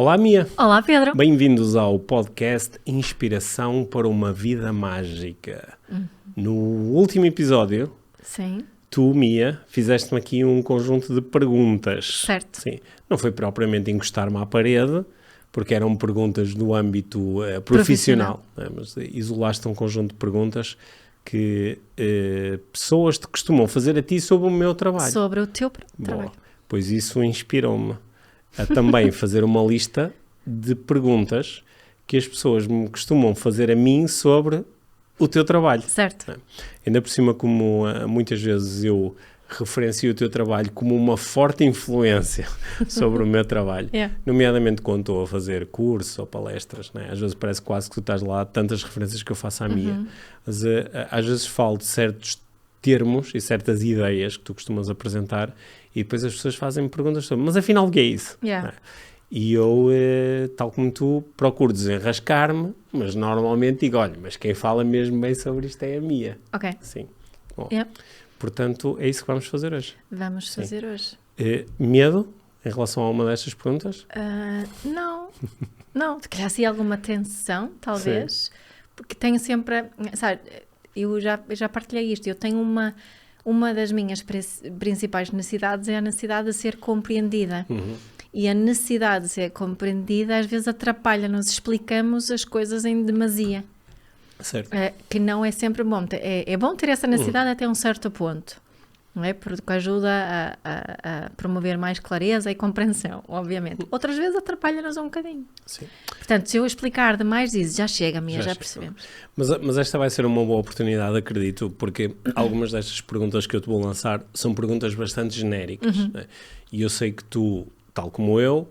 Olá, Mia. Olá, Pedro. Bem-vindos ao podcast Inspiração para uma Vida Mágica. No último episódio, Sim. tu, Mia, fizeste-me aqui um conjunto de perguntas. Certo. Sim. Não foi propriamente encostar-me à parede, porque eram perguntas do âmbito profissional, né? Mas isolaste um conjunto de perguntas que pessoas te costumam fazer a ti sobre o meu trabalho. Sobre o teu Bom, trabalho. pois isso inspirou-me a também fazer uma lista de perguntas que as pessoas me costumam fazer a mim sobre o teu trabalho. Certo. Ainda por cima, como muitas vezes eu referencio o teu trabalho como uma forte influência sobre o meu trabalho, nomeadamente quando estou a fazer cursos ou palestras, né? Às vezes parece quase que tu estás lá, tantas referências que eu faço à minha, mas às vezes falo de certos termos e certas ideias que tu costumas apresentar e depois as pessoas fazem-me perguntas sobre, mas afinal o que é isso? Né? E eu, tal como tu, procuro desenrascar-me, mas normalmente digo, olha, mas quem fala mesmo bem sobre isto é a Mia. Ok. Sim. Bom, portanto, é isso que vamos fazer hoje. Vamos fazer hoje. Medo em relação a uma destas perguntas? Não. Não, se calhar assim alguma tensão, talvez. Sim. Porque tenho sempre, sabe, eu já partilhei isto, eu tenho uma das minhas principais necessidades é a necessidade de ser compreendida. E a necessidade de ser compreendida às vezes atrapalha-nos, explicamos as coisas em demasia. Certo. Que não é sempre bom. É bom ter essa necessidade até um certo ponto, não é? Porque ajuda a promover mais clareza e compreensão, obviamente. Outras vezes atrapalha-nos um bocadinho. Sim. Portanto, se eu explicar demais, já chega, Mia, já percebemos. Mas esta vai ser uma boa oportunidade, acredito, porque algumas destas perguntas que eu te vou lançar são perguntas bastante genéricas. Né? E eu sei que tu, tal como eu,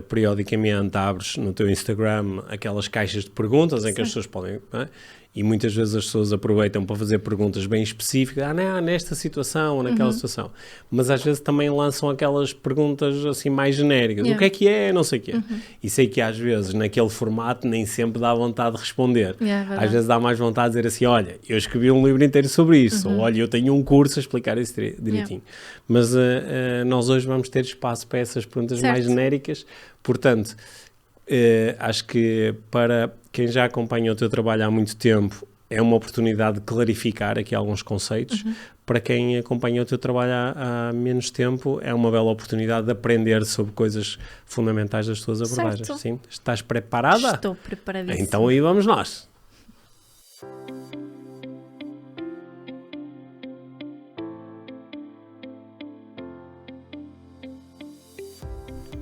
periodicamente abres no teu Instagram aquelas caixas de perguntas em que as pessoas podem... Né? E muitas vezes as pessoas aproveitam para fazer perguntas bem específicas, nesta situação ou naquela situação. Mas às vezes também lançam aquelas perguntas assim mais genéricas. O que é, não sei o quê. E sei que às vezes naquele formato nem sempre dá vontade de responder. Às vezes dá mais vontade de dizer assim, olha, eu escrevi um livro inteiro sobre isso. Ou olha, eu tenho um curso a explicar isso direitinho. Mas nós hoje vamos ter espaço para essas perguntas mais genéricas. Portanto... acho que para quem já acompanha o teu trabalho há muito tempo é uma oportunidade de clarificar aqui alguns conceitos. Para quem acompanha o teu trabalho há menos tempo é uma bela oportunidade de aprender sobre coisas fundamentais das tuas abordagens. Sim? Estás preparada? Estou preparadíssima. Então aí vamos nós.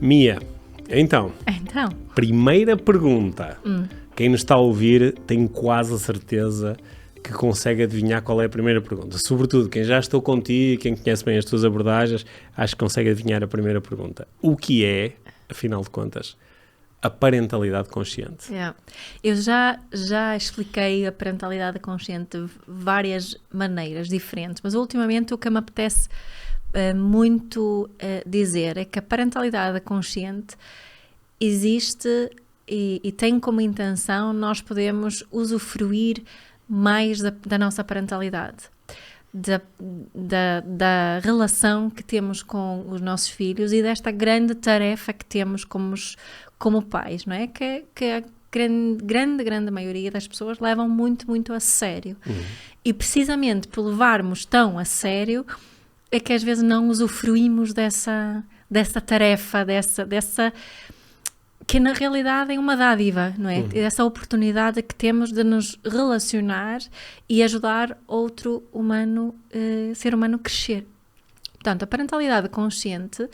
Mia, então, primeira pergunta. Quem nos está a ouvir tem quase a certeza que consegue adivinhar qual é a primeira pergunta. Sobretudo, quem já estou contigo, quem conhece bem as tuas abordagens, acho que consegue adivinhar a primeira pergunta. O que é, afinal de contas, a parentalidade consciente? Eu já expliquei a parentalidade consciente de várias maneiras diferentes, mas ultimamente o que me apetece muito dizer é que a parentalidade consciente existe e tem como intenção nós podemos usufruir mais da nossa parentalidade, da relação que temos com os nossos filhos e desta grande tarefa que temos como pais, não é? Que a grande maioria das pessoas levam muito, muito a sério. E precisamente por levarmos tão a sério é que às vezes não usufruímos dessa tarefa, dessa que na realidade é uma dádiva, não é? Essa oportunidade que temos de nos relacionar e ajudar outro ser humano a crescer. Portanto, a parentalidade consciente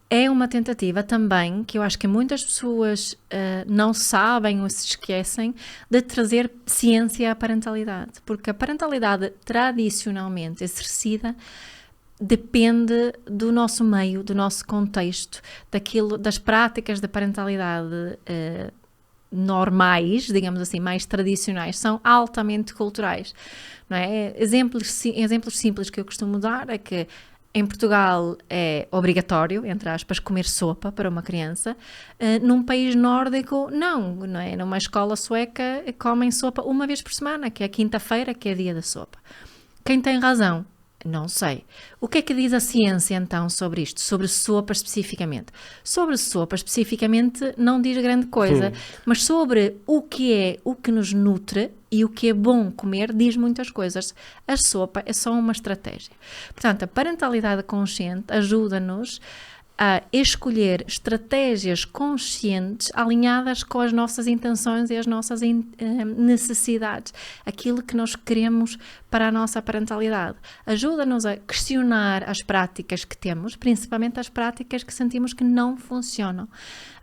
é uma tentativa também, que eu acho que muitas pessoas não sabem ou se esquecem, de trazer ciência à parentalidade. Porque a parentalidade tradicionalmente exercida depende do nosso meio, do nosso contexto, das práticas da parentalidade normais, digamos assim, mais tradicionais, são altamente culturais, não é? Exemplos simples que eu costumo dar é que em Portugal é obrigatório, entre aspas, comer sopa para uma criança. Num país nórdico, não é? Numa escola sueca comem sopa uma vez por semana, que é quinta-feira, que é dia da sopa. Quem tem razão Não sei. O que é que diz a ciência então sobre isto? Sobre sopa especificamente? Sobre sopa especificamente não diz grande coisa, mas sobre o que nos nutre e o que é bom comer diz muitas coisas. A sopa é só uma estratégia. Portanto, a parentalidade consciente ajuda-nos a escolher estratégias conscientes alinhadas com as nossas intenções e as nossas necessidades, aquilo que nós queremos para a nossa parentalidade. Ajuda-nos a questionar as práticas que temos, principalmente as práticas que sentimos que não funcionam.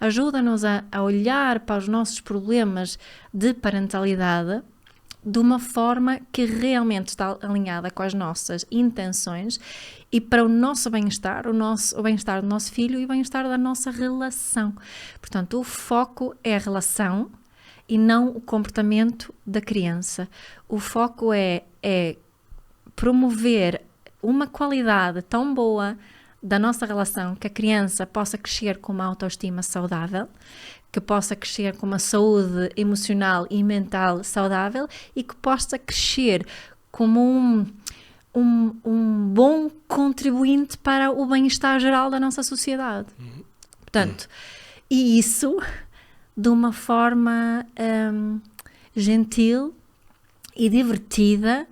Ajuda-nos a olhar para os nossos problemas de parentalidade de uma forma que realmente está alinhada com as nossas intenções e para o nosso bem-estar, o bem-estar do nosso filho e o bem-estar da nossa relação. Portanto, o foco é a relação e não o comportamento da criança. O foco é promover uma qualidade tão boa da nossa relação que a criança possa crescer com uma autoestima saudável, que possa crescer com uma saúde emocional e mental saudável e que possa crescer como um bom contribuinte para o bem-estar geral da nossa sociedade. Portanto, e isso de uma forma gentil e divertida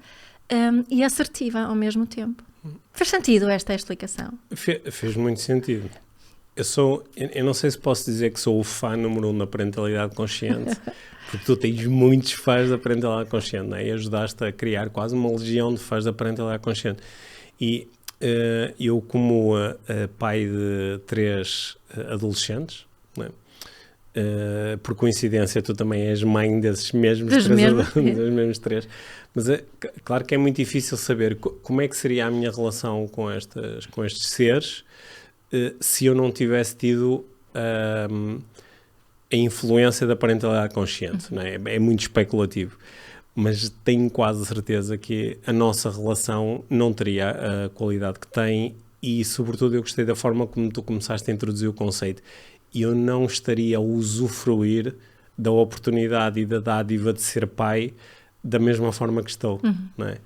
e assertiva ao mesmo tempo. Fez sentido esta explicação? Fez muito sentido. Eu não sei se posso dizer que sou o fã número 1 da parentalidade consciente, porque tu tens muitos fãs da parentalidade consciente, não é? E ajudaste a criar quase uma legião de fãs da parentalidade consciente. E eu, como pai de 3 adolescentes, não é? Por coincidência, tu também és mãe desses mesmos 3. Mas claro que é muito difícil saber como é que seria a minha relação com estes seres se eu não tivesse tido a influência da parentalidade consciente. Não é? É muito especulativo, mas tenho quase certeza que a nossa relação não teria a qualidade que tem e, sobretudo, eu gostei da forma como tu começaste a introduzir o conceito. E eu não estaria a usufruir da oportunidade e da dádiva de ser pai da mesma forma que estou, não é?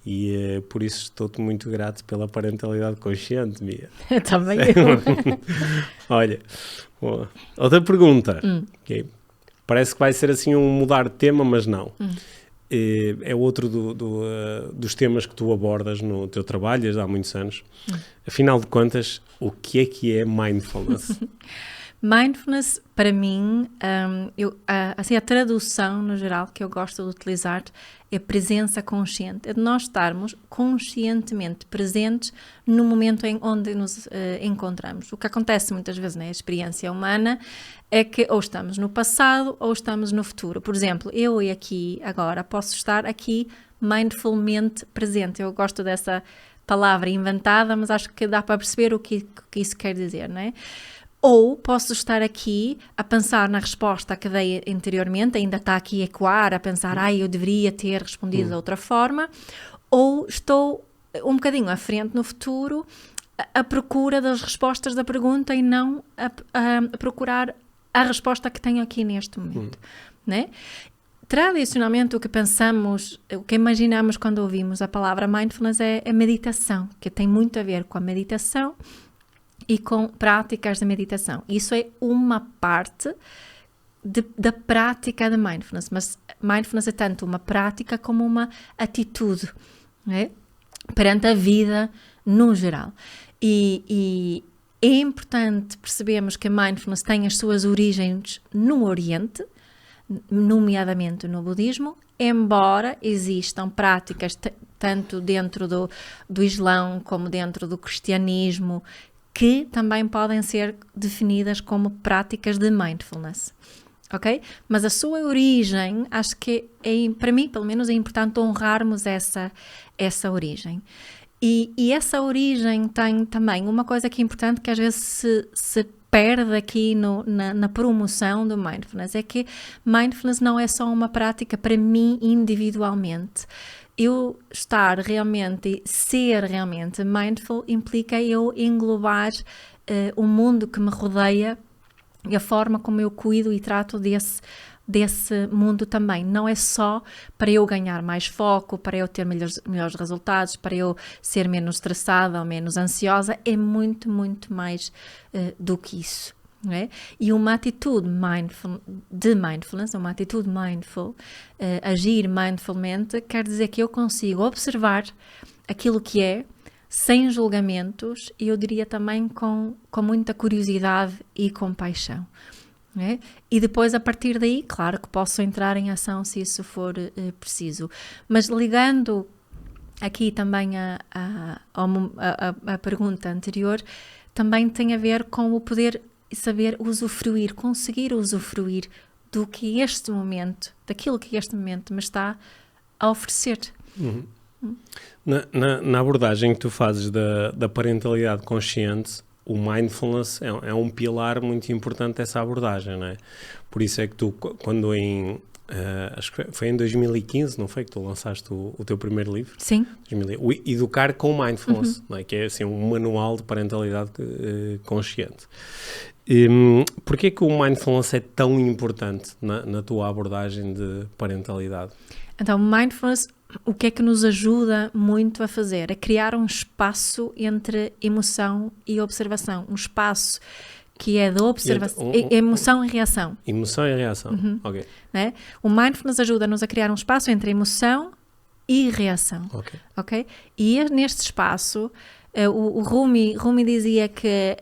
E por isso estou-te muito grato pela parentalidade consciente, Mia. Também eu. Olha, outra pergunta. Okay. Parece que vai ser assim um mudar de tema, mas não. É outro dos temas que tu abordas no teu trabalho desde há muitos anos. Afinal de contas, o que é mindfulness? Mindfulness, para mim, assim, a tradução no geral que eu gosto de utilizar é presença consciente. É de nós estarmos conscientemente presentes no momento em onde nos encontramos. O que acontece muitas vezes na experiência humana é que ou estamos no passado ou estamos no futuro. Por exemplo, eu aqui agora posso estar aqui mindfulmente presente. Eu gosto dessa palavra inventada, mas acho que dá para perceber o que isso quer dizer, não é? Ou posso estar aqui a pensar na resposta que dei anteriormente, ainda está aqui a ecoar, a pensar, eu deveria ter respondido de outra forma, ou estou um bocadinho à frente no futuro, à procura das respostas da pergunta e não a procurar a resposta que tenho aqui neste momento, né? Tradicionalmente, o que pensamos, o que imaginamos quando ouvimos a palavra mindfulness é a meditação, que tem muito a ver com a meditação e com práticas de meditação. Isso é uma parte da prática de mindfulness, mas mindfulness é tanto uma prática como uma atitude, né? Perante a vida no geral. E é importante percebermos que mindfulness tem as suas origens no Oriente, nomeadamente no budismo, embora existam práticas tanto dentro do Islão como dentro do cristianismo que também podem ser definidas como práticas de mindfulness, ok? Mas a sua origem, acho que para mim, pelo menos, é importante honrarmos essa origem. E essa origem tem também uma coisa que é importante, que às vezes se perde aqui na promoção do mindfulness, é que mindfulness não é só uma prática para mim individualmente. Eu estar realmente, ser realmente mindful implica eu englobar o mundo que me rodeia e a forma como eu cuido e trato desse mundo também. Não é só para eu ganhar mais foco, para eu ter melhores resultados, para eu ser menos estressada ou menos ansiosa, é muito, muito mais do que isso. Não é? E uma atitude de mindfulness, uma atitude mindful, agir mindfulmente, quer dizer que eu consigo observar aquilo que é, sem julgamentos, e eu diria também com muita curiosidade e compaixão. É? E depois, a partir daí, claro que posso entrar em ação se isso for preciso. Mas ligando aqui também a pergunta anterior, também tem a ver com o poder saber usufruir, conseguir usufruir daquilo que este momento me está a oferecer. Uhum. Na abordagem que tu fazes da parentalidade consciente, o mindfulness é um pilar muito importante dessa abordagem, não é? Por isso é que tu, quando acho que foi em 2015, não foi, que tu lançaste o teu primeiro livro? Sim. O Educar com Mindfulness, não é? Que é assim um manual de parentalidade consciente. Porquê que o mindfulness é tão importante na tua abordagem de parentalidade? Então, mindfulness, o que é que nos ajuda muito a fazer? É criar um espaço entre emoção e observação. Um espaço que é da observação, emoção e reação. Emoção e reação, ok. Né? O mindfulness ajuda-nos a criar um espaço entre emoção e reação. Ok? E neste espaço, o Rumi dizia que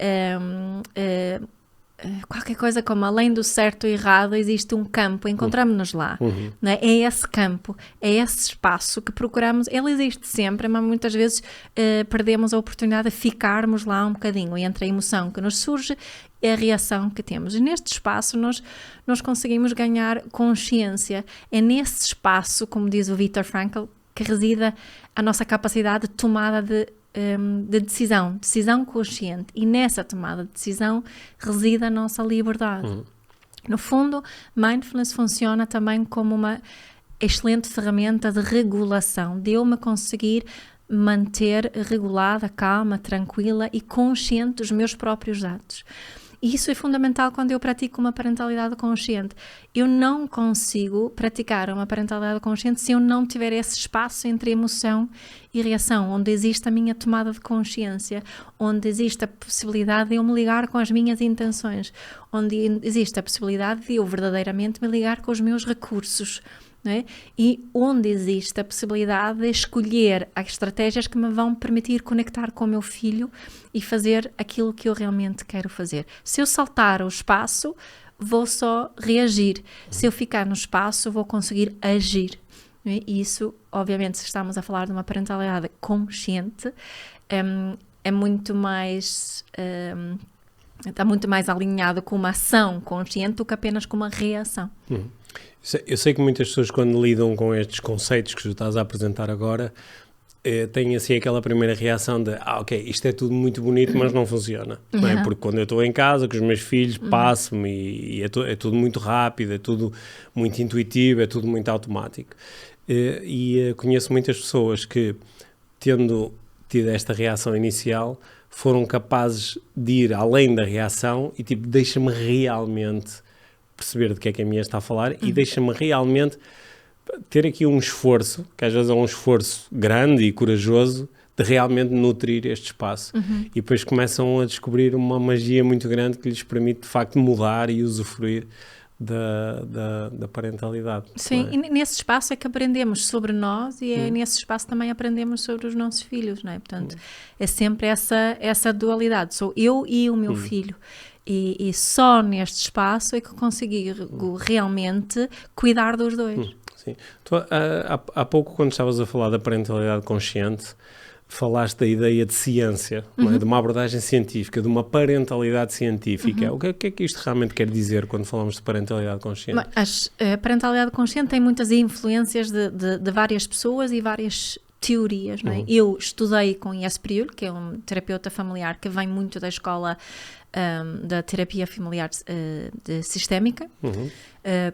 qualquer coisa como além do certo e errado existe um campo, encontramos-nos lá. Né? É esse campo, é esse espaço que procuramos. Ele existe sempre, mas muitas vezes perdemos a oportunidade de ficarmos lá um bocadinho entre a emoção que nos surge e a reação que temos. E neste espaço nós conseguimos ganhar consciência. É nesse espaço, como diz o Viktor Frankl, que reside a nossa capacidade de tomada de decisão consciente, e nessa tomada de decisão reside a nossa liberdade. No fundo, mindfulness funciona também como uma excelente ferramenta de regulação, de eu me conseguir manter regulada, calma, tranquila e consciente dos meus próprios atos. E isso é fundamental quando eu pratico uma parentalidade consciente. Eu não consigo praticar uma parentalidade consciente se eu não tiver esse espaço entre emoção e reação, onde existe a minha tomada de consciência, onde existe a possibilidade de eu me ligar com as minhas intenções, onde existe a possibilidade de eu verdadeiramente me ligar com os meus recursos. Não é? E onde existe a possibilidade de escolher as estratégias que me vão permitir conectar com o meu filho e fazer aquilo que eu realmente quero fazer. Se eu saltar o espaço, vou só reagir. Se eu ficar no espaço, vou conseguir agir. Não é? E isso, obviamente, se estamos a falar de uma parentalidade consciente, é muito mais... está muito mais alinhado com uma ação consciente do que apenas com uma reação. Eu sei que muitas pessoas, quando lidam com estes conceitos que tu estás a apresentar agora, têm assim aquela primeira reação de ok, isto é tudo muito bonito, mas não funciona. Não é? Porque quando eu estou em casa com os meus filhos, passo-me e é tudo muito rápido, é tudo muito intuitivo, é tudo muito automático. Conheço muitas pessoas que, tendo tido esta reação inicial, foram capazes de ir além da reação e tipo, deixa-me realmente perceber de que é que a minha está a falar e deixa-me realmente ter aqui um esforço, que às vezes é um esforço grande e corajoso, de realmente nutrir este espaço. E depois começam a descobrir uma magia muito grande que lhes permite de facto mudar e usufruir da parentalidade. Sim, é? E nesse espaço é que aprendemos sobre nós e nesse espaço também aprendemos sobre os nossos filhos, não é? Portanto, é sempre essa dualidade, sou eu e o meu filho. E só neste espaço é que eu consigo realmente cuidar dos dois. Sim. Tu, há pouco, quando estavas a falar da parentalidade consciente, falaste da ideia de ciência, não é? De uma abordagem científica, de uma parentalidade científica. O que é que isto realmente quer dizer quando falamos de parentalidade consciente? A parentalidade consciente tem muitas influências de várias pessoas e várias teorias. Não é? Eu estudei com Jes Priul, que é um terapeuta familiar que vem muito da escola da terapia familiar sistémica.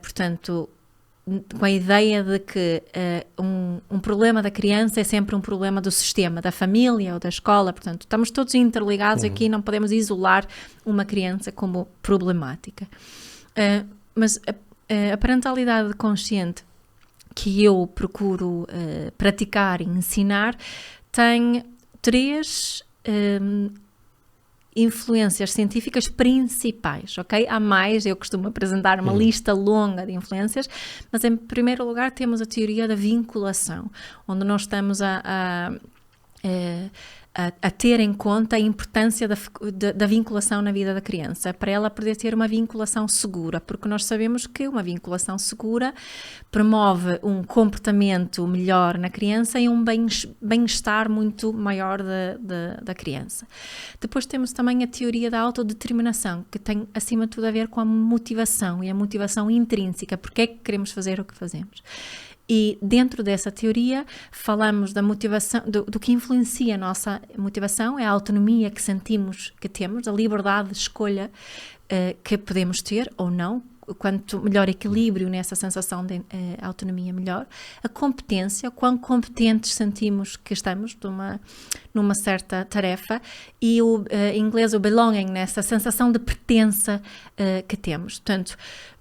Portanto, com a ideia de que um problema da criança é sempre um problema do sistema, da família ou da escola. Portanto, estamos todos interligados aqui, não podemos isolar uma criança como problemática. Mas a parentalidade consciente que eu procuro praticar e ensinar tem 3 influências científicas principais, ok? Há mais, eu costumo apresentar uma lista longa de influências, mas em primeiro lugar temos a teoria da vinculação, onde nós estamos a ter em conta a importância da vinculação na vida da criança, para ela poder ter uma vinculação segura, porque nós sabemos que uma vinculação segura promove um comportamento melhor na criança e um bem-estar muito maior da criança. Depois temos também a teoria da autodeterminação, que tem acima de tudo a ver com a motivação e a motivação intrínseca, porque é que queremos fazer o que fazemos. E dentro dessa teoria falamos da motivação, do que influencia a nossa motivação, é a autonomia que sentimos que temos, a liberdade de escolha que podemos ter ou não, quanto melhor equilíbrio nessa sensação de autonomia, melhor. A competência, quão competentes sentimos que estamos numa certa tarefa, e em inglês o belonging, nessa sensação de pertença que temos. Portanto,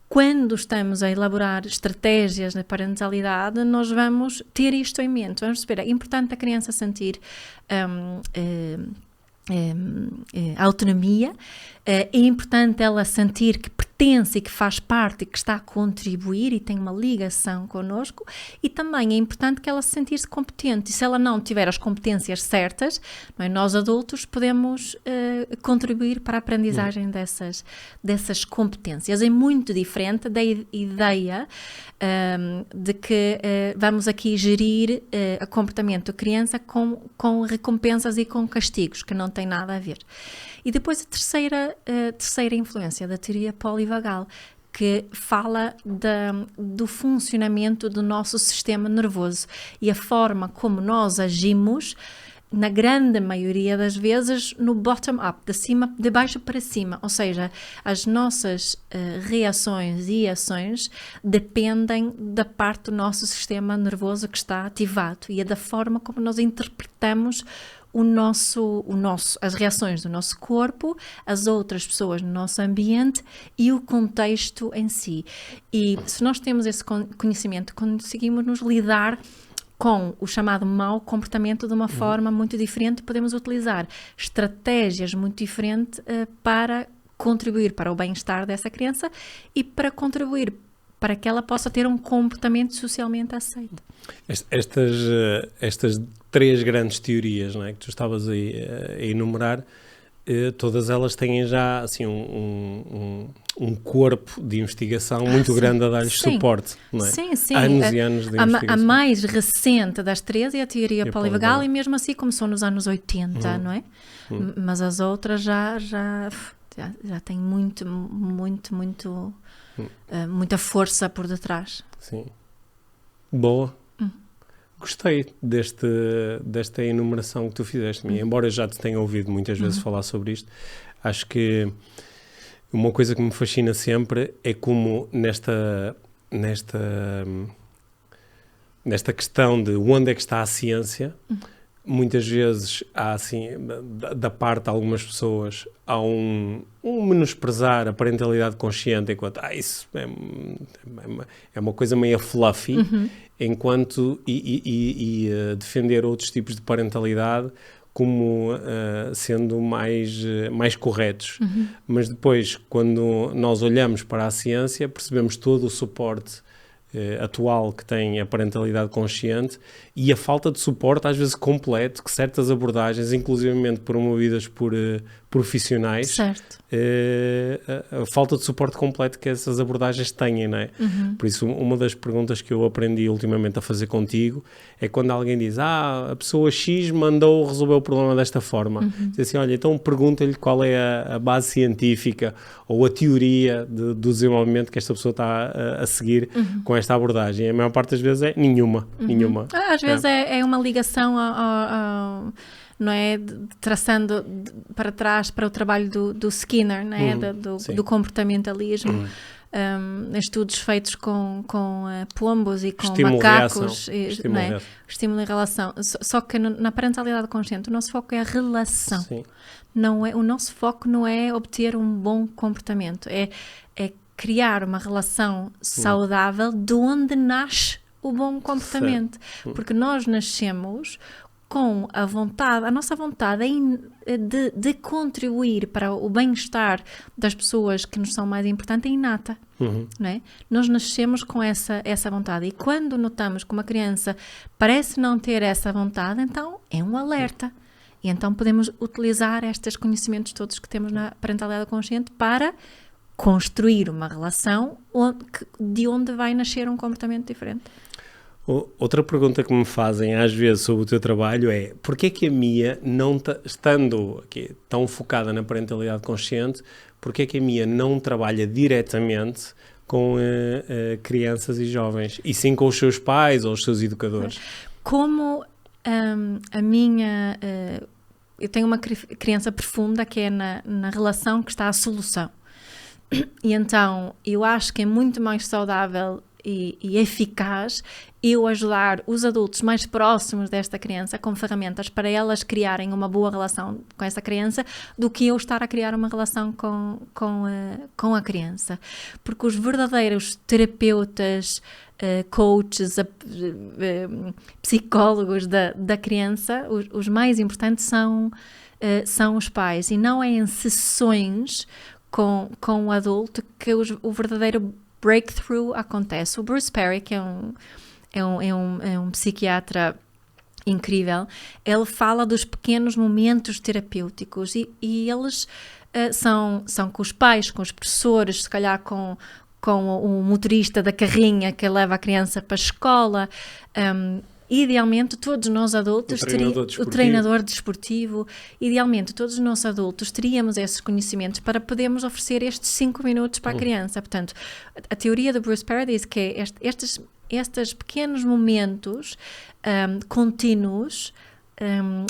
quando estamos a elaborar estratégias na parentalidade, nós vamos ter isto em mente. Vamos perceber, é importante a criança sentir autonomia, é importante ela sentir que pertence e que faz parte e que está a contribuir e tem uma ligação connosco, e também é importante que ela se sentir-se competente, e se ela não tiver as competências certas, não é, nós adultos podemos contribuir para a aprendizagem dessas competências. É muito diferente da ideia de que vamos aqui gerir o comportamento da criança com recompensas e com castigos, que não tem nada a ver. E depois a terceira influência da teoria polivagal, que fala do funcionamento do nosso sistema nervoso e a forma como nós agimos, na grande maioria das vezes, no bottom-up, de baixo para cima, ou seja, as nossas reações e ações dependem da parte do nosso sistema nervoso que está ativado, e é da forma como nós interpretamos as reações do nosso corpo, as outras pessoas no nosso ambiente e o contexto em si. E se nós temos esse conhecimento, conseguimos nos lidar com o chamado mau comportamento de uma forma muito diferente, podemos utilizar estratégias muito diferentes para contribuir para o bem-estar dessa criança e para contribuir para que ela possa ter um comportamento socialmente aceito. Estas 3 grandes teorias, não é, que tu estavas a enumerar, todas elas têm já assim, um corpo de investigação muito grande a dar-lhes suporte, não é? Sim. Anos e anos de investigação. A mais recente das 3 é a teoria polivagal, e mesmo assim começou nos anos 80, não é? Mas as outras já têm muita força por detrás. Sim. Boa. Gostei desta enumeração que tu fizeste-me. Embora eu já te tenha ouvido muitas vezes falar sobre isto, acho que uma coisa que me fascina sempre é como nesta questão de onde é que está a ciência, muitas vezes há assim, da parte de algumas pessoas, há um menosprezar a parentalidade consciente, enquanto isso é uma coisa meio fluffy, enquanto defender outros tipos de parentalidade como sendo mais corretos. Mas depois, quando nós olhamos para a ciência, percebemos todo o suporte atual que tem a parentalidade consciente e a falta de suporte, às vezes completo, que certas abordagens, inclusivamente promovidas por profissionais, certo. A falta de suporte completo que essas abordagens têm, não é? Por isso, uma das perguntas que eu aprendi ultimamente a fazer contigo é quando alguém diz, a pessoa X mandou resolver o problema desta forma. Diz assim, olha, então pergunta-lhe qual é a base científica ou a teoria do desenvolvimento que esta pessoa está a seguir com esta abordagem. E a maior parte das vezes é nenhuma. Às vezes é uma ligação não é, traçando para trás para o trabalho do Skinner, não é? Do comportamentalismo, estudos feitos com pombos e com macacos, estímulo e relação. Só que na parentalidade consciente o nosso foco é a relação. O nosso foco não é obter um bom comportamento, é criar uma relação saudável de onde nasce o bom comportamento. Porque nós nascemos com a vontade, a nossa vontade de contribuir para o bem-estar das pessoas que nos são mais importantes é inata. Não é? Nós nascemos com essa vontade, e quando notamos que uma criança parece não ter essa vontade, então é um alerta. E então podemos utilizar estes conhecimentos todos que temos na parentalidade consciente para construir uma relação de onde vai nascer um comportamento diferente. Outra pergunta que me fazem às vezes sobre o teu trabalho é: porquê é que a Mia, não estando aqui tão focada na parentalidade consciente, porquê é que a Mia não trabalha diretamente com crianças e jovens, e sim com os seus pais ou os seus educadores? Como eu tenho uma criança profunda que é na relação que está a solução. E então eu acho que é muito mais saudável e eficaz eu ajudar os adultos mais próximos desta criança com ferramentas para elas criarem uma boa relação com essa criança do que eu estar a criar uma relação com a criança. Porque os verdadeiros terapeutas, coaches, psicólogos da criança, os mais importantes são os pais, e não é em sessões com o adulto que o verdadeiro breakthrough acontece. O Bruce Perry, que é um psiquiatra incrível, ele fala dos pequenos momentos terapêuticos, e eles são com os pais, com os professores, se calhar com o motorista da carrinha que leva a criança para a escola. Idealmente todos nós adultos o treinador desportivo, idealmente todos os nossos adultos teríamos esses conhecimentos para podermos oferecer estes 5 minutos para a criança. Portanto, a teoria do Bruce Perry diz que estes pequenos momentos contínuos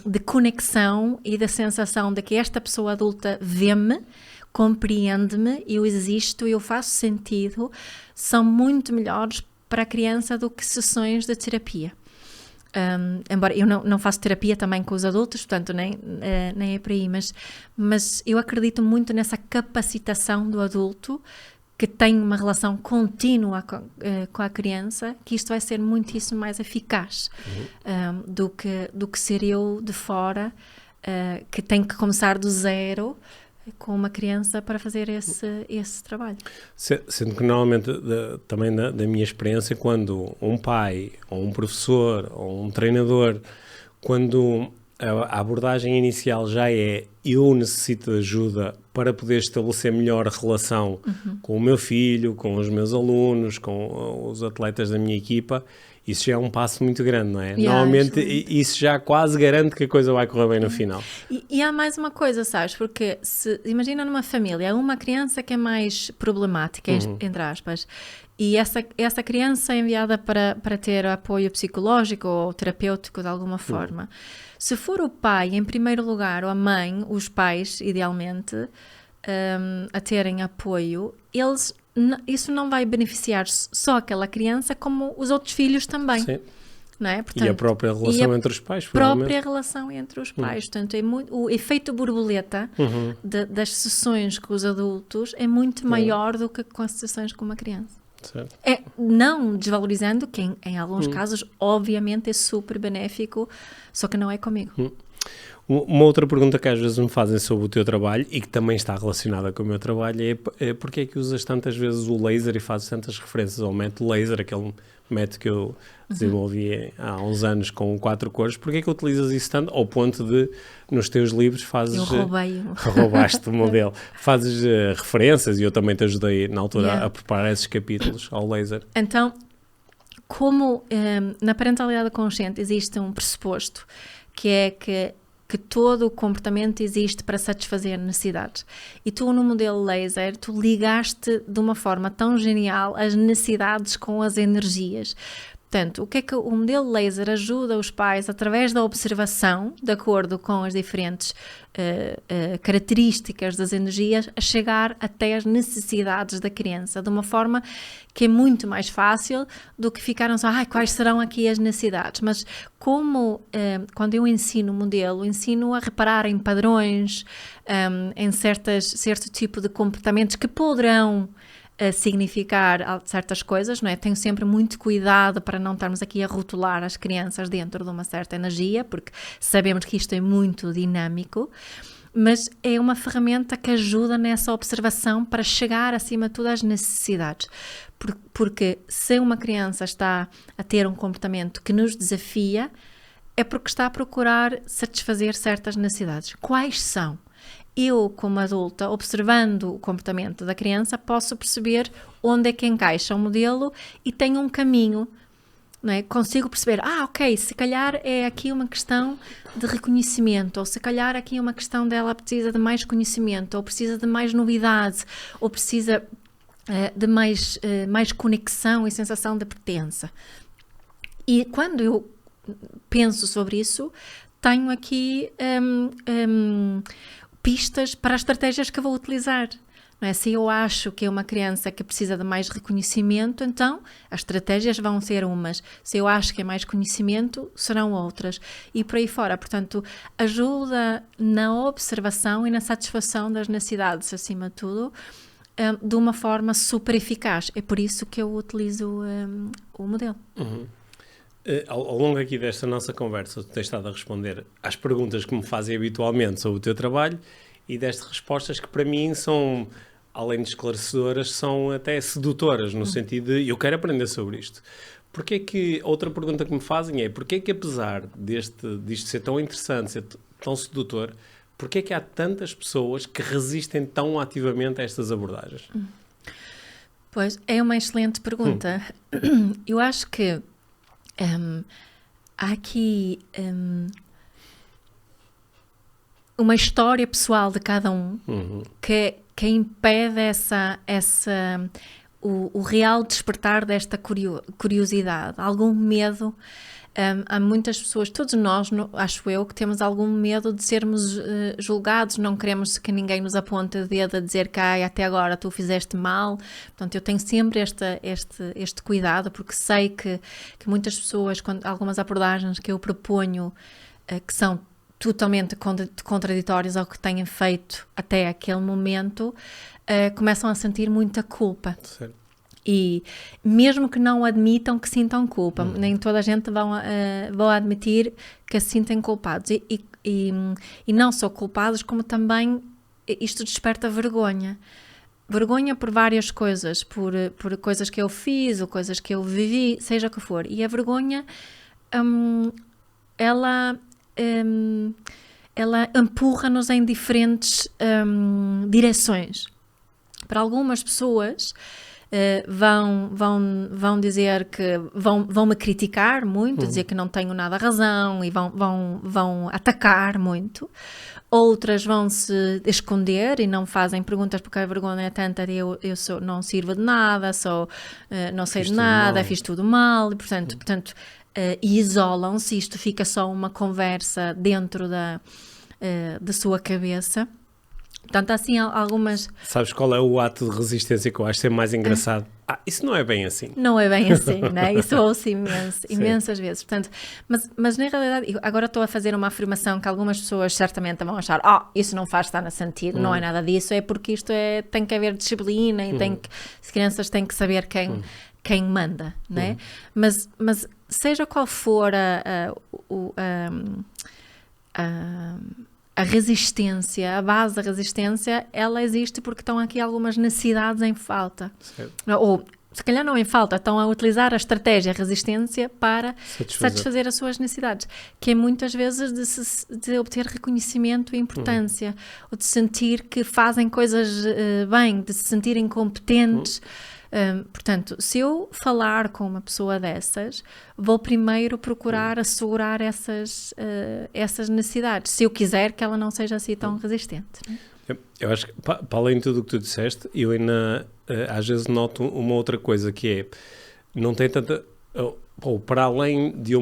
de conexão e da sensação de que esta pessoa adulta vê-me, compreende-me, eu existo, eu faço sentido, são muito melhores para a criança do que sessões de terapia. Embora eu não faço terapia também com os adultos, portanto nem é por aí, mas eu acredito muito nessa capacitação do adulto que tem uma relação contínua com a criança, que isto vai ser muitíssimo mais eficaz do que ser eu de fora, que tem que começar do zero com uma criança para fazer esse trabalho. Sendo que normalmente, também da minha experiência, quando um pai, ou um professor, ou um treinador, quando a abordagem inicial já é: eu necessito de ajuda para poder estabelecer melhor relação com o meu filho, com os meus alunos, com os atletas da minha equipa, isso já é um passo muito grande, não é? Normalmente isso já quase garante que a coisa vai correr bem no final. E há mais uma coisa, sabes? Porque imagina numa família, uma criança que é mais problemática, entre aspas, e essa criança é enviada para ter apoio psicológico ou terapêutico de alguma forma. Se for o pai, em primeiro lugar, ou a mãe, os pais, idealmente, a terem apoio, isso não vai beneficiar só aquela criança, como os outros filhos também. Sim. Não é? Portanto, e a própria relação entre os pais, própria relação entre os pais. Portanto, o efeito borboleta das sessões com os adultos é muito maior do que com as sessões com uma criança. Certo. Não desvalorizando que em alguns casos obviamente é super benéfico, só que não é comigo. Uma outra pergunta que às vezes me fazem sobre o teu trabalho, e que também está relacionada com o meu trabalho, é porque é que usas tantas vezes o laser e fazes tantas referências ao método laser, aquele método que eu desenvolvi há uns anos com 4 cores. Porque é que utilizas isso tanto, ao ponto de nos teus livros fazes... Eu roubei. Roubaste o modelo. Fazes referências, e eu também te ajudei na altura a preparar esses capítulos ao laser. Então, como na parentalidade consciente existe um pressuposto, que é que todo o comportamento existe para satisfazer necessidades. E tu, no modelo laser, tu ligaste de uma forma tão genial as necessidades com as energias. Portanto, o que é que o modelo laser ajuda os pais, através da observação, de acordo com as diferentes características das energias, a chegar até as necessidades da criança, de uma forma que é muito mais fácil do que ficaram só, quais serão aqui as necessidades? Mas quando eu ensino o modelo, ensino a reparar em padrões, em certo tipo de comportamentos que poderão a significar certas coisas, não é? Tenho sempre muito cuidado para não estarmos aqui a rotular as crianças dentro de uma certa energia, porque sabemos que isto é muito dinâmico, mas é uma ferramenta que ajuda nessa observação para chegar, acima de tudo, às necessidades. Porque se uma criança está a ter um comportamento que nos desafia, é porque está a procurar satisfazer certas necessidades. Quais são? Eu, como adulta, observando o comportamento da criança, posso perceber onde é que encaixa o modelo e tenho um caminho, não é? Consigo perceber, ok, se calhar é aqui uma questão de reconhecimento, ou se calhar aqui é uma questão dela precisa de mais conhecimento, ou precisa de mais novidade, ou precisa de mais conexão e sensação de pertença. E quando eu penso sobre isso, tenho aqui pistas para as estratégias que eu vou utilizar. Não é? Se eu acho que é uma criança que precisa de mais reconhecimento, então as estratégias vão ser umas. Se eu acho que é mais conhecimento, serão outras. E por aí fora. Portanto, ajuda na observação e na satisfação das necessidades, acima de tudo, de uma forma super eficaz. É por isso que eu utilizo o modelo. Uhum. Ao longo aqui desta nossa conversa, tu tens estado a responder às perguntas que me fazem habitualmente sobre o teu trabalho e deste respostas que para mim são, além de esclarecedoras, são até sedutoras, no sentido de eu quero aprender sobre isto. Porque é que, outra pergunta que me fazem é, porque é que apesar disto ser tão interessante, ser tão sedutor, porque é que há tantas pessoas que resistem tão ativamente a estas abordagens? Pois, é uma excelente pergunta. Eu acho que há aqui uma história pessoal de cada um que impede o real despertar desta curiosidade, algum medo. Há muitas pessoas, todos nós, acho eu, que temos algum medo de sermos julgados, não queremos que ninguém nos aponte o dedo a dizer que até agora tu fizeste mal. Portanto, eu tenho sempre este cuidado, porque sei que muitas pessoas, algumas abordagens que eu proponho, que são totalmente contraditórias ao que têm feito até aquele momento, começam a sentir muita culpa. Certo. E mesmo que não admitam que sintam culpa, nem toda a gente vão admitir que se sentem culpados. E não só culpados, como também isto desperta vergonha. Vergonha por várias coisas, por coisas que eu fiz ou coisas que eu vivi, seja o que for. E a vergonha, ela empurra-nos em diferentes direções. Para algumas pessoas, vão dizer que vão me criticar muito, dizer que não tenho nada razão e vão atacar muito. Outras vão se esconder e não fazem perguntas porque a vergonha é tanta de eu não sirvo de nada, não sei de nada, fiz tudo mal, e portanto isolam-se. Isto fica só uma conversa dentro da sua cabeça. Portanto, assim, algumas... Sabes qual é o ato de resistência que eu acho ser mais engraçado? Isso não é bem assim. Não é bem assim, né? Isso eu ouço imensas vezes. Portanto, mas na realidade, agora estou a fazer uma afirmação que algumas pessoas certamente vão achar, isso não faz estar no sentido, não é nada disso, é porque isto tem que haver disciplina e as crianças têm que saber quem manda, né? Mas seja qual for a resistência, a base da resistência, ela existe porque estão aqui algumas necessidades em falta. Certo. Ou, se calhar não em falta, estão a utilizar a estratégia, a resistência para satisfazer as suas necessidades, que é muitas vezes de obter reconhecimento e importância, ou de sentir que fazem coisas bem, de se sentirem competentes. Portanto, se eu falar com uma pessoa dessas, vou primeiro procurar assegurar essas necessidades, se eu quiser que ela não seja assim tão resistente. Eu acho que, para além de tudo o que tu disseste, eu ainda às vezes noto uma outra coisa, que é, não tem tanta... Ou para além de eu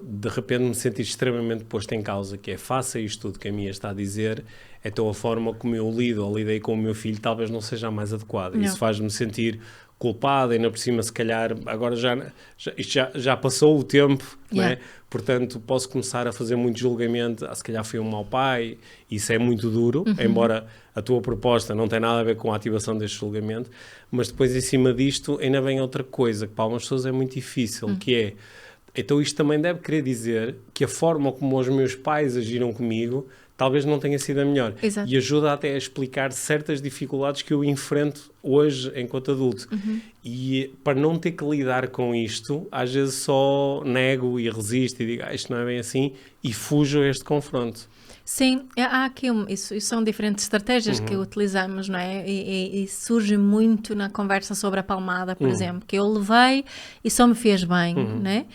de repente me sentir extremamente posto em causa, que é faça isto tudo que a minha está a dizer, então a forma como eu lido ou lidei com o meu filho talvez não seja a mais adequada. Isso faz-me sentir culpado, ainda por cima se calhar agora já passou o tempo, não é? Portanto posso começar a fazer muito julgamento, se calhar fui um mau pai, isso é muito duro, embora a tua proposta não tem nada a ver com a ativação deste julgamento, mas depois em cima disto ainda vem outra coisa, que para algumas pessoas é muito difícil, que é, então isto também deve querer dizer que a forma como os meus pais agiram comigo talvez não tenha sido a melhor. Exato. E ajuda até a explicar certas dificuldades que eu enfrento hoje enquanto adulto. E para não ter que lidar com isto, às vezes só nego e resisto e digo, isto não é bem assim, e fujo a este confronto. Sim, há aqui isso são diferentes estratégias que utilizamos, não é? E surge muito na conversa sobre a palmada, por exemplo, que eu levei e só me fez bem, não é?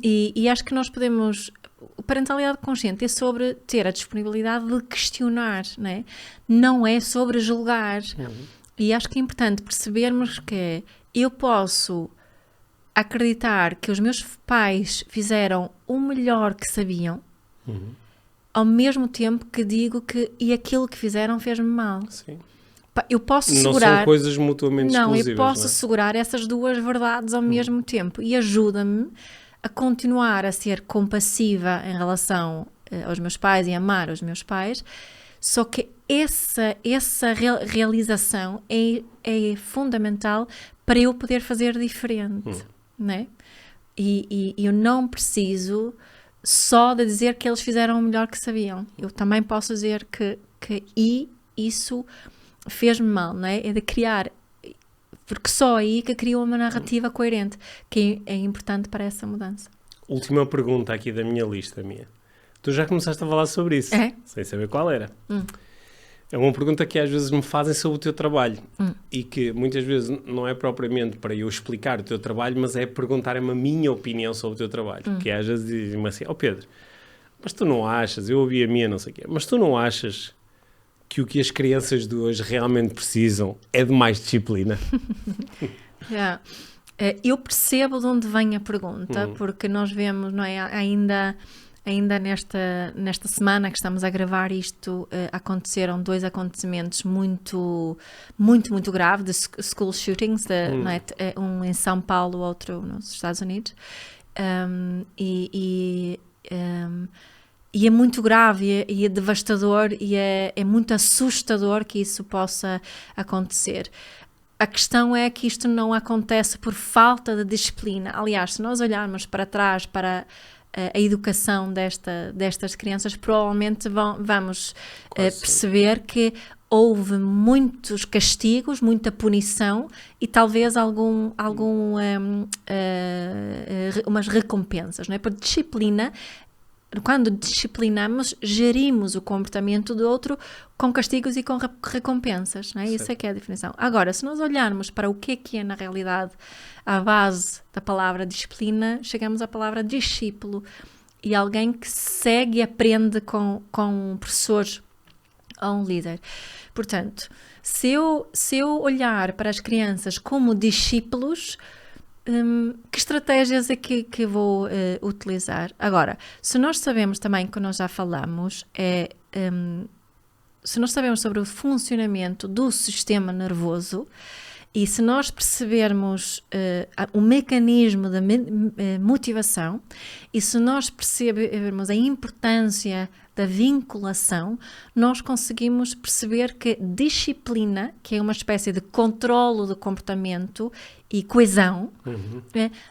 E acho que nós podemos... Parentalidade consciente é sobre ter a disponibilidade de questionar, não é sobre julgar. E acho que é importante percebermos que eu posso acreditar que os meus pais fizeram o melhor que sabiam, ao mesmo tempo que digo que e aquilo que fizeram fez-me mal. Sim. Eu posso não segurar... são coisas mutuamente exclusivas. Não, eu posso segurar essas duas verdades ao mesmo tempo e ajuda-me a continuar a ser compassiva em relação aos meus pais e amar os meus pais, só que essa realização é fundamental para eu poder fazer diferente, né? E eu não preciso só de dizer que eles fizeram o melhor que sabiam. Eu também posso dizer que isso fez-me mal, não é? É de criar... Porque só aí que cria uma narrativa coerente, que é importante para essa mudança. Última pergunta aqui da minha lista, Mia. Tu já começaste a falar sobre isso, sem saber qual era. É uma pergunta que às vezes me fazem sobre o teu trabalho e que muitas vezes não é propriamente para eu explicar o teu trabalho, mas é perguntarem-me a minha opinião sobre o teu trabalho. Que às vezes dizem-me assim, Pedro, mas tu não achas, eu ouvi a minha não sei o quê, mas tu não achas... que o que as crianças de hoje realmente precisam é de mais disciplina? Eu percebo de onde vem a pergunta, porque nós vemos, não é, ainda nesta semana que estamos a gravar isto, aconteceram 2 acontecimentos muito graves de school shootings, não é? Um em São Paulo, outro nos Estados Unidos. E é muito grave e é devastador e é muito assustador que isso possa acontecer. A questão é que isto não acontece por falta de disciplina. Aliás, se nós olharmos para trás para a educação destas crianças, provavelmente vamos perceber que houve muitos castigos, muita punição e talvez umas recompensas, não é? Por disciplina. Quando disciplinamos, gerimos o comportamento do outro com castigos e com recompensas, não é? Isso é que é a definição. Agora, se nós olharmos para o que é na realidade a base da palavra disciplina, chegamos à palavra discípulo e alguém que segue e aprende com um professor ou um líder. Portanto, se eu olhar para as crianças como discípulos, que estratégias é que vou utilizar? Agora, se nós sabemos também, que nós já falamos, se nós sabemos sobre o funcionamento do sistema nervoso e se nós percebermos o mecanismo da motivação e se nós percebermos a importância da vinculação, nós conseguimos perceber que disciplina, que é uma espécie de controlo do comportamento e coesão,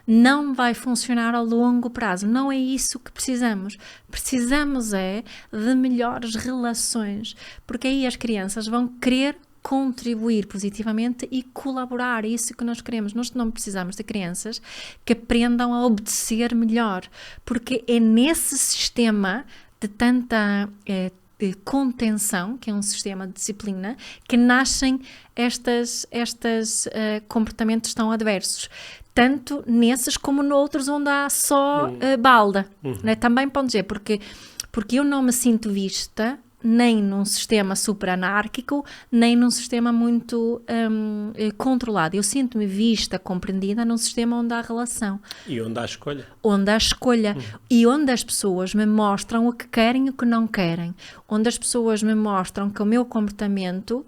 não vai funcionar a longo prazo. Não é isso que precisamos. Precisamos de melhores relações, porque aí as crianças vão querer contribuir positivamente e colaborar. É isso que nós queremos. Nós não precisamos de crianças que aprendam a obedecer melhor, porque é nesse sistema de tanta contenção, que é um sistema de disciplina, que nascem estes comportamentos tão adversos. Tanto nesses como noutros onde há só balda. Né? Também pode dizer, porque eu não me sinto vista nem num sistema super anárquico, nem num sistema muito controlado. Eu sinto-me vista, compreendida num sistema onde há relação. E onde há escolha. Onde há escolha. E onde as pessoas me mostram o que querem e o que não querem. Onde as pessoas me mostram que o meu comportamento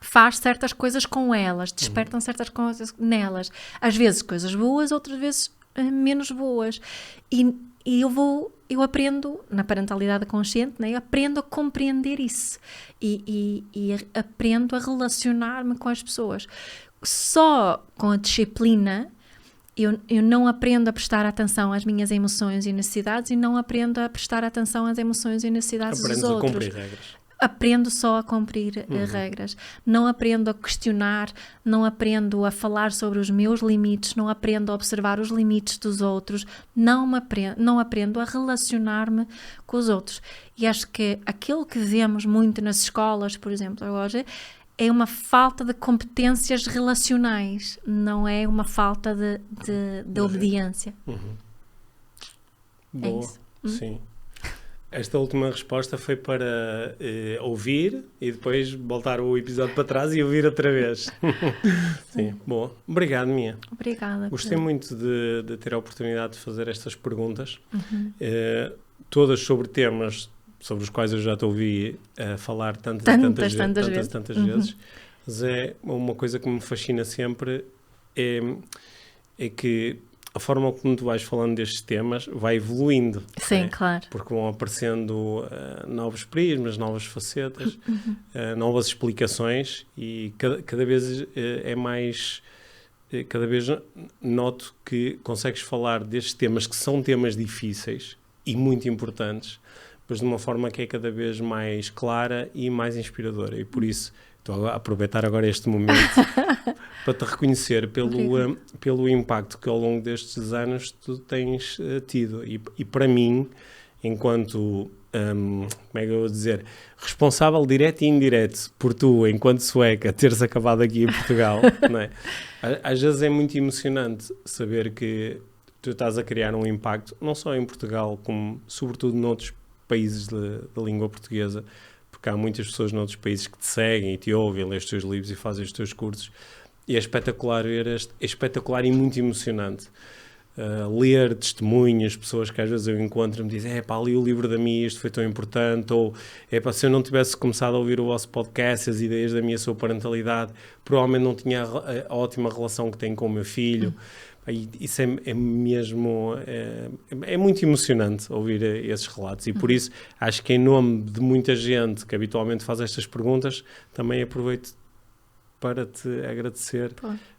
faz certas coisas com elas, despertam certas coisas nelas. Às vezes coisas boas, outras vezes menos boas. E eu aprendo, na parentalidade consciente, né? Eu aprendo a compreender isso. E aprendo a relacionar-me com as pessoas. Só com a disciplina, eu não aprendo a prestar atenção às minhas emoções e necessidades e não aprendo a prestar atenção às emoções e necessidades dos outros. Aprendes a cumprir regras. Aprendo só a cumprir regras. Não aprendo a questionar, não aprendo a falar sobre os meus limites, não aprendo a observar os limites dos outros, não aprendo a relacionar-me com os outros. E acho que aquilo que vemos muito nas escolas, por exemplo, hoje, é uma falta de competências relacionais, não é uma falta de obediência. Boa, é isso. Sim. Esta última resposta foi para ouvir e depois voltar o episódio para trás e ouvir outra vez. Sim, boa. Obrigado, Mia. Obrigada. Gostei muito de ter a oportunidade de fazer estas perguntas, todas sobre temas sobre os quais eu já te ouvi falar tantas vezes. Mas é uma coisa que me fascina sempre, é que a forma como tu vais falando destes temas vai evoluindo. Sim, claro. Porque vão aparecendo novos prismas, novas facetas, novas explicações e cada vez é mais... Cada vez noto que consegues falar destes temas que são temas difíceis e muito importantes, mas de uma forma que é cada vez mais clara e mais inspiradora. E por isso estou a aproveitar agora este momento para te reconhecer pelo impacto que ao longo destes anos tu tens tido. E para mim, enquanto, como é que eu vou dizer, responsável direto e indireto por tu, enquanto sueca, teres acabado aqui em Portugal, não é? Às vezes é muito emocionante saber que tu estás a criar um impacto, não só em Portugal, como sobretudo noutros países da língua portuguesa, porque há muitas pessoas noutros países que te seguem e te ouvem, lês os teus livros e fazem os teus cursos, e é espetacular e muito emocionante ler testemunhas, pessoas que às vezes eu encontro e me dizem, li o livro da Mia, isto foi tão importante, ou se eu não tivesse começado a ouvir o vosso podcast, as ideias da minha sua parentalidade, provavelmente não tinha a ótima relação que tenho com o meu filho. Isso é mesmo é muito emocionante ouvir esses relatos e por isso acho que em nome de muita gente que habitualmente faz estas perguntas, também aproveito para te agradecer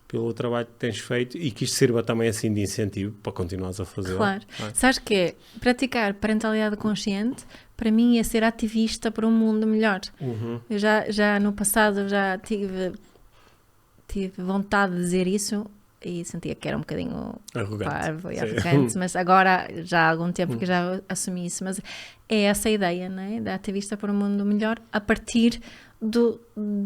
pelo trabalho que tens feito e que isto sirva também assim de incentivo para continuares a fazer. Claro. Sabes que praticar parentalidade consciente para mim é ser ativista por um mundo melhor. Eu já no passado já tive vontade de dizer isso e sentia que era um bocadinho parvo e arrogante, mas agora já há algum tempo que já assumi isso, mas é essa a ideia, não é? Da ativista por um mundo melhor a partir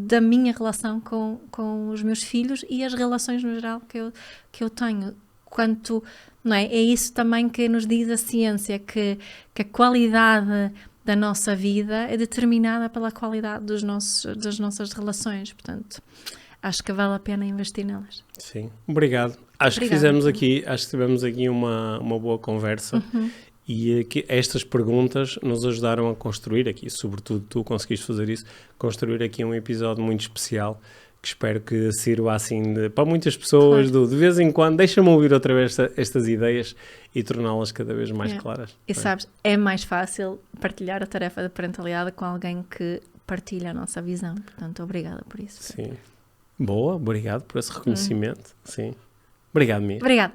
da minha relação com os meus filhos e as relações no geral que eu tenho. Quanto, não é? É isso também que nos diz a ciência, que a qualidade da nossa vida é determinada pela qualidade das nossas relações, portanto acho que vale a pena investir nelas. Sim, obrigado. Acho que tivemos aqui uma boa conversa e que estas perguntas nos ajudaram a construir aqui, sobretudo tu conseguiste fazer isso, construir aqui um episódio muito especial que espero que sirva assim para muitas pessoas, de vez em quando, deixa-me ouvir outra vez estas ideias e torná-las cada vez mais claras. E sabes, é mais fácil partilhar a tarefa da parentalidade com alguém que partilha a nossa visão, portanto, obrigada por isso. Sim. Boa, obrigado por esse reconhecimento. Sim. Obrigado, Mia. Obrigada.